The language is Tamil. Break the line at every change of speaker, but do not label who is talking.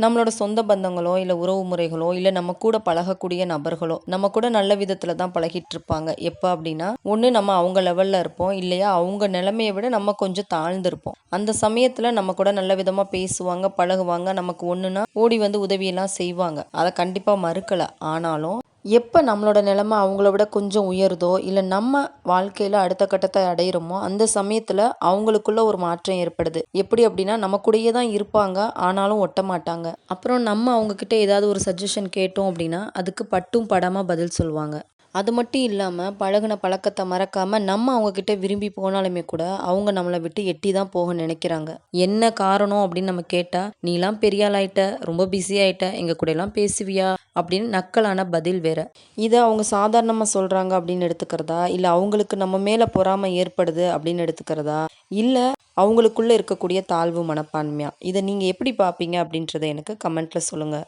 நம்மளோட சொந்த பந்தங்களோ, இல்ல உறவு முறைகளோ, இல்ல நம்ம கூட பழகக்கூடிய நபர்களோ, நம்ம கூட நல்ல விதத்துல தான் பழகிட்டு இருப்பாங்க. எப்ப அப்டின்னா, ஒண்ணு நம்ம அவங்க லெவல்ல இருப்போம். இல்லையா அவங்க நிலைமைய விட நம்ம கொஞ்சம் தாழ்ந்திருப்போம். அந்த சமயத்துல நம்ம கூட நல்ல விதமா பேசுவாங்க, பழகுவாங்க. நமக்கு ஒண்ணுன்னா ஓடி வந்து உதவியெல்லாம் செய்வாங்க. அத கண்டிப்பா மறுக்கல. ஆனாலும் எப்ப நம்மளோட நிலைமை அவங்கள விட கொஞ்சம் உயருதோ, இல்ல நம்ம வாழ்க்கையில அடுத்த கட்டத்த அடையிறோமோ, அந்த சமயத்துல அவங்களுக்குள்ள ஒரு மாற்றம் ஏற்படுது. எப்படி அப்படின்னா, நம்ம கூடயே தான் இருப்பாங்க. ஆனாலும் ஒட்ட மாட்டாங்க. அப்புறம் நம்ம அவங்க கிட்ட ஏதாவது ஒரு சஜஷன் கேட்டோம் அப்படின்னா, அதுக்கு பட்டும் படாம பதில் சொல்லுவாங்க. அது மட்டும் இல்லாம, பழகுன பழக்கத்த மறக்காம நம்ம அவங்க கிட்ட விரும்பி போனாலுமே கூட, அவங்க நம்மள விட்டு எட்டி தான் போக நினைக்கிறாங்க. என்ன காரணம் அப்படின்னு நம்ம கேட்டா, "நீலாம் பெரிய ஆள் ஆயிட்ட, ரொம்ப பிஸி ஆயிட்ட, எங்க கூடலாம் பேசுவியா?" அப்படின்னு நக்கலான பதில் வேற. இத அவங்க சாதாரணமா சொல்றாங்க அப்படின்னு எடுத்துக்கிறதா? இல்ல அவங்களுக்கு நம்ம மேல பொறாமை ஏற்படுது அப்படின்னு எடுத்துக்கிறதா? இல்ல அவங்களுக்குள்ள இருக்கக்கூடிய தாழ்வு மனப்பான்மையா? இத நீங்க எப்படி பார்ப்பீங்க அப்படின்றத எனக்கு கமெண்ட்ல சொல்லுங்க.